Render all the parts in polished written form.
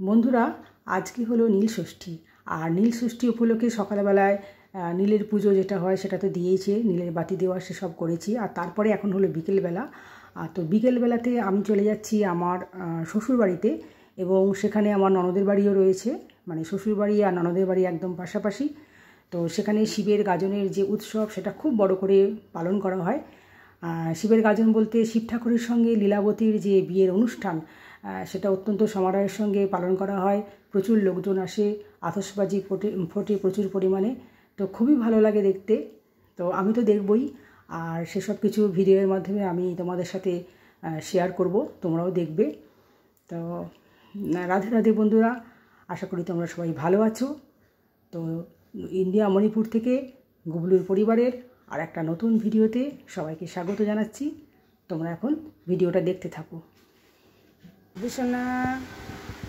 বন্ধুরা, আজকে হলো নীল ষষ্ঠী। আর নীল ষষ্ঠী উপলক্ষে সকালবেলায় নীলের পুজো যেটা হয় সেটা তো দিয়েছে, নীলের বাতি দেওয়া সেসব করেছি। আর তারপরে এখন হলো বিকেলবেলা। তো বিকেলবেলাতে আমি চলে যাচ্ছি আমার শ্বশুরবাড়িতে, এবং সেখানে আমার ননদের বাড়িও রয়েছে, মানে শ্বশুরবাড়ি আর ননদের বাড়ি একদম পাশাপাশি। তো সেখানে শিবের গাজনের যে উৎসব সেটা খুব বড় করে পালন করা হয়। শিবের গাজন বলতে শিব ঠাকুরের সঙ্গে লীলাবতীর যে বিয়ের অনুষ্ঠান, সেটা অত্যন্ত সমারোহের সঙ্গে পালন করা হয়। প্রচুর লোকজন আসে, আতশবাজি ফোটে প্রচুর পরিমাণে। তো খুবই ভালো লাগে দেখতে। তো আমি তো দেখবই, আর সেসব কিছু ভিডিওর মাধ্যমে আমি তোমাদের সাথে শেয়ার করব, তোমরাও দেখবে। তো রাধে রাধে বন্ধুরা, আশা করি তোমরা সবাই ভালো আছো। তো ইন্ডিয়া মণিপুর থেকে গুবলুর পরিবারের আর একটা নতুন ভিডিওতে সবাইকে স্বাগত জানাচ্ছি। তোমরা এখন ভিডিওটা দেখতে থাকো। না,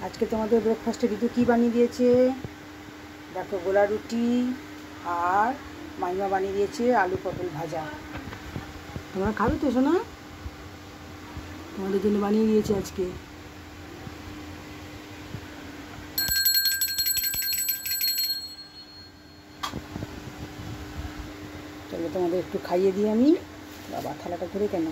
আজকে তোমাদের ব্রেকফাস্টে ঋতু কী বানিয়ে দিয়েছে দেখো, গোলা রুটি আর মাইমা বানিয়ে দিয়েছে আলু পটল ভাজা। তোমরা খাবে তো শোনা? তোমাদের জন্য বানিয়ে দিয়েছে আজকে। চলো তোমাদের একটু খাইয়ে দিই আমি। বাবা, থালাটা ধরে কেন?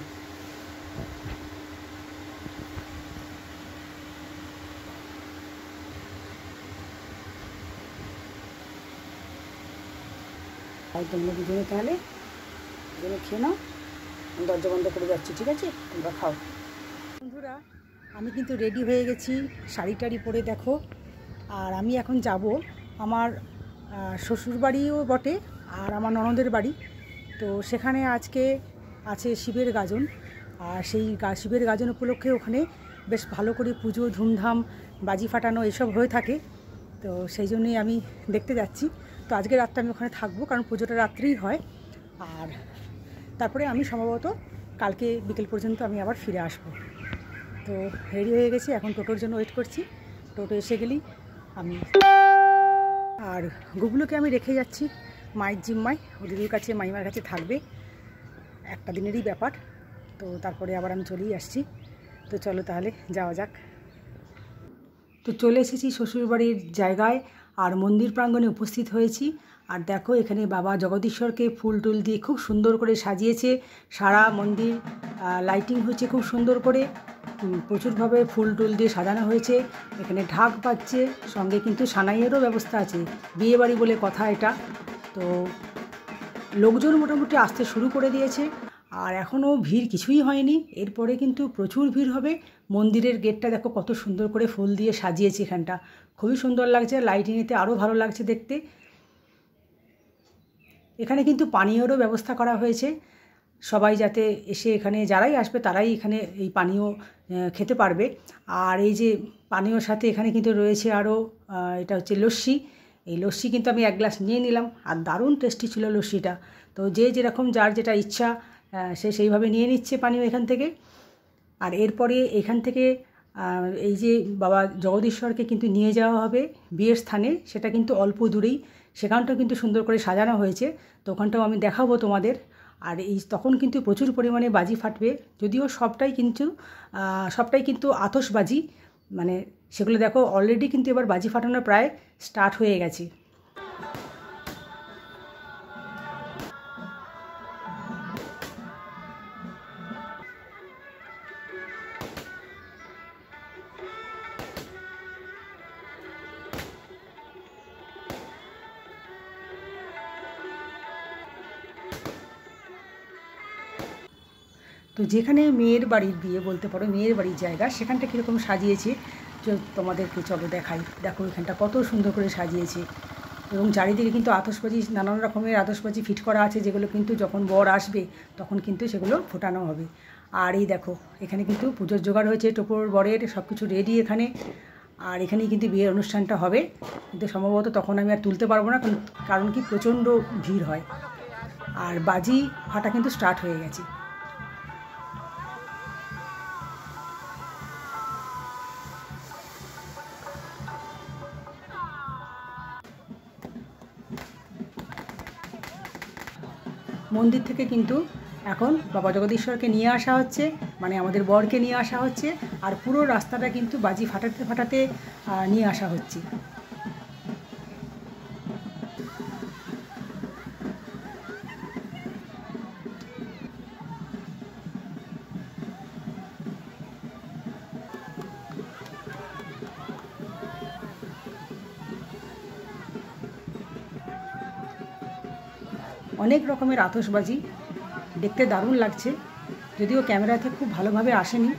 তাই তোমরা দুজনে তাহলে দুজনে খেয়ে নাও। দরজা বন্ধ করে যাচ্ছি, ঠিক আছে? তোমরা খাও। বন্ধুরা, আমি কিন্তু রেডি হয়ে গেছি, শাড়ি টাড়ি পরে দেখো। আর আমি এখন যাব আমার শ্বশুরবাড়িও বটে আর আমার ননদের বাড়ি। তো সেখানে আজকে আছে শিবের গাজন। আর সেই শিবের গাজন উপলক্ষে ওখানে বেশ ভালো করে পুজো, ধুমধাম, বাজি ফাটানো এসব হয়ে থাকে। তো সেই জন্যই আমি দেখতে যাচ্ছি। তো আজকে রাতটা আমি ওখানে থাকবো, কারণ পুজোটা রাত্রেই হয়। আর তারপরে আমি সম্ভবত কালকে বিকেল পর্যন্ত আমি আবার ফিরে আসব। তো রেডি হয়ে গেছি, এখন টোটোর জন্য ওয়েট করছি। টোটো এসে গেলেই আমি আর গুবলুকে আমি রেখে যাচ্ছি মায়ের জিম্মায়। ও দিদির কাছে, মাইমার কাছে থাকবে, একটা দিনেরই ব্যাপার। তো তারপরে আবার আমি চলেই আসছি। তো চলো তাহলে যাওয়া যাক। তো চলে এসেছি শ্বশুরবাড়ির জায়গায়, আর মন্দির প্রাঙ্গণে উপস্থিত হয়েছি। আর দেখো, এখানে বাবা জগদীশ্বরকে ফুল টুল দিয়ে খুব সুন্দর করে সাজিয়েছে। সারা মন্দির লাইটিং হয়েছে খুব সুন্দর করে, প্রচুরভাবে ফুল টুল দিয়ে সাজানো হয়েছে। এখানে ঢাক বাজছে, সঙ্গে কিন্তু সানাইয়েরও ব্যবস্থা আছে। বিয়েবাড়ি বলে কথা এটা। তো লোকজন মোটামুটি আসতে শুরু করে দিয়েছে, আর এখনও ভিড় কিছুই হয়নি। এরপরে কিন্তু প্রচুর ভিড় হবে। মন্দিরের গেটটা দেখো কত সুন্দর করে ফুল দিয়ে সাজিয়েছে, এখানটা খুবই সুন্দর লাগছে। লাইটিংয়েতে আরও ভালো লাগছে দেখতে। এখানে কিন্তু পানীয়রও ব্যবস্থা করা হয়েছে, সবাই যাতে এসে এখানে যারাই আসবে তারাই এখানে এই পানীয় খেতে পারবে। আর এই যে পানীয়র সাথে এখানে কিন্তু রয়েছে আরও, এটা হচ্ছে লস্যি। এই লস্যি কিন্তু আমি এক গ্লাস নিয়ে নিলাম, আর দারুণ টেস্টি ছিল লস্যিটা। তো যে যেরকম যার যেটা ইচ্ছা সে সেইভাবে নিয়ে নিচ্ছে পানীয় এখান থেকে। আর এরপরে এখান থেকে এই যে বাবা জগদীশ্বরকে কিন্তু নিয়ে যাওয়া হবে বিয়ের স্থানে, সেটা কিন্তু অল্প দূরেই। সেখানটাও কিন্তু সুন্দর করে সাজানো হয়েছে, তো ওখানটাও আমি দেখাবো তোমাদের। আর এই তখন কিন্তু প্রচুর পরিমাণে বাজি ফাটবে, যদিও সবটাই কিন্তু আতশবাজি, মানে সেগুলো দেখো অলরেডি কিন্তু এবার বাজি ফাটানো প্রায় স্টার্ট হয়ে গেছে। তো যেখানে মেয়ের বাড়ির বিয়ে বলতে পারো, মেয়ের বাড়ির জায়গা, সেখানটা কীরকম সাজিয়েছে তোমাদেরকে চলো দেখাই। দেখো এখানটা কত সুন্দর করে সাজিয়েছে, এবং চারিদিকে কিন্তু আতশবাজি, নানান রকমের আতশবাজি ফিট করা আছে, যেগুলো কিন্তু যখন বর আসবে তখন কিন্তু সেগুলো ফোটানো হবে। আর এই দেখো, এখানে কিন্তু পুজোর জোগাড় হয়েছে, টোপর বরের সব কিছু রেডি এখানে। আর এখানেই কিন্তু বিয়ের অনুষ্ঠানটা হবে, কিন্তু সম্ভবত তখন আমি আর তুলতে পারবো না, কারণ কি প্রচণ্ড ভিড় হয়। আর বাজি ফাটা কিন্তু স্টার্ট হয়ে গেছে। মন্দির থেকে কিন্তু এখন বাবা জগদীশ্বরকে নিয়ে আসা হচ্ছে, মানে আমাদের বরকে নিয়ে আসা হচ্ছে, আর পুরো রাস্তাটা কিন্তু বাজি ফাটাতে ফাটাতে নিয়ে আসা হচ্ছে। অনেক রকমের আতশবাজি, দেখতে দারুণ লাগছে, যদিও ক্যামেরাতে খুব ভালোভাবে আসেনি,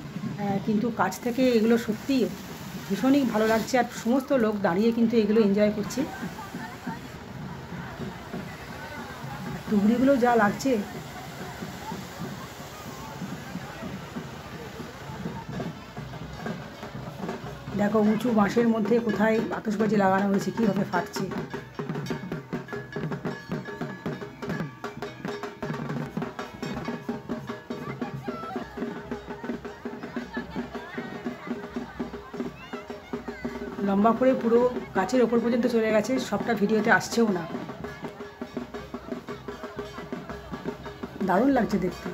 কিন্তু কাছ থেকে এগুলো সত্যিই ভীষণই ভালো লাগছে, আর সমস্ত লোক দাঁড়িয়ে কিন্তু এগুলো এনজয় করছে। টুকরিগুলো যা লাগছে, দেখো উঁচু বাঁশের মধ্যে কোথায় আতশবাজি লাগানো হয়েছে, কীভাবে ফাটছে। লম্বা করে পুরো গাছের ওপর পর্যন্ত চলে গেছে, সবটা ভিডিওতে আসছেও না। দারুণ লাগছে দেখতে।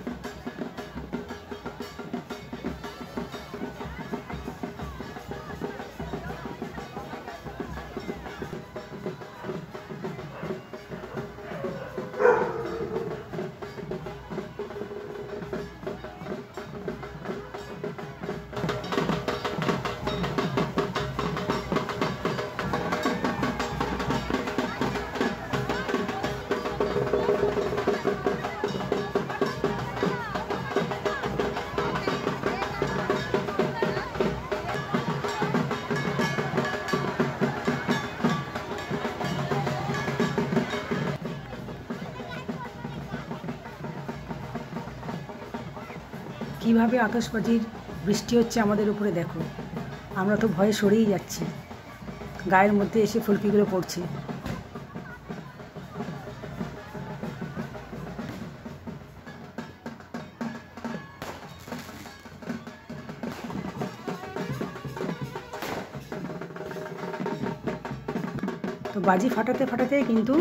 কীভাবে আতশবাজির বৃষ্টি হচ্ছে আমাদের উপরে দেখো, আমরা তো ভয়ে সরেই যাচ্ছি, গায়ের মধ্যে এসে ফুলকিগুলো পড়ছে। তো বাজি ফাটাতে ফাটাতে কিন্তু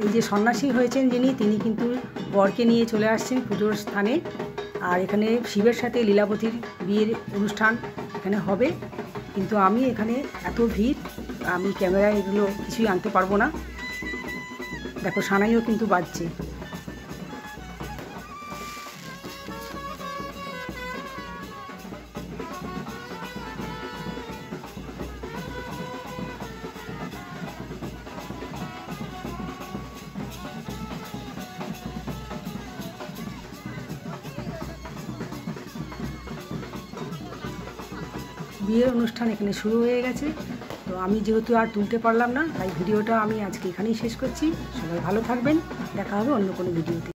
এই যে সন্ন্যাসী হয়েছেন যিনি, তিনি কিন্তু বরকে নিয়ে চলে আসছেন পুজোর স্থানে। আর এখানে শিবের সাথে লীলাবতীর বিয়ের অনুষ্ঠান এখানে হবে, কিন্তু আমি এখানে এত ভিড়, আমি ক্যামেরায় এগুলো কিছুই আনতে পারবো না। দেখো সানাইও কিন্তু বাজছে। বিয়ের অনুষ্ঠান এখানে শুরু হয়ে গেছে, তো আমি যেহেতু আর তুলতে পারলাম না, তাই ভিডিওটা আমি আজকে এখানেই শেষ করছি। সবাই ভালো থাকবেন, দেখা হবে অন্য কোনো ভিডিওতে।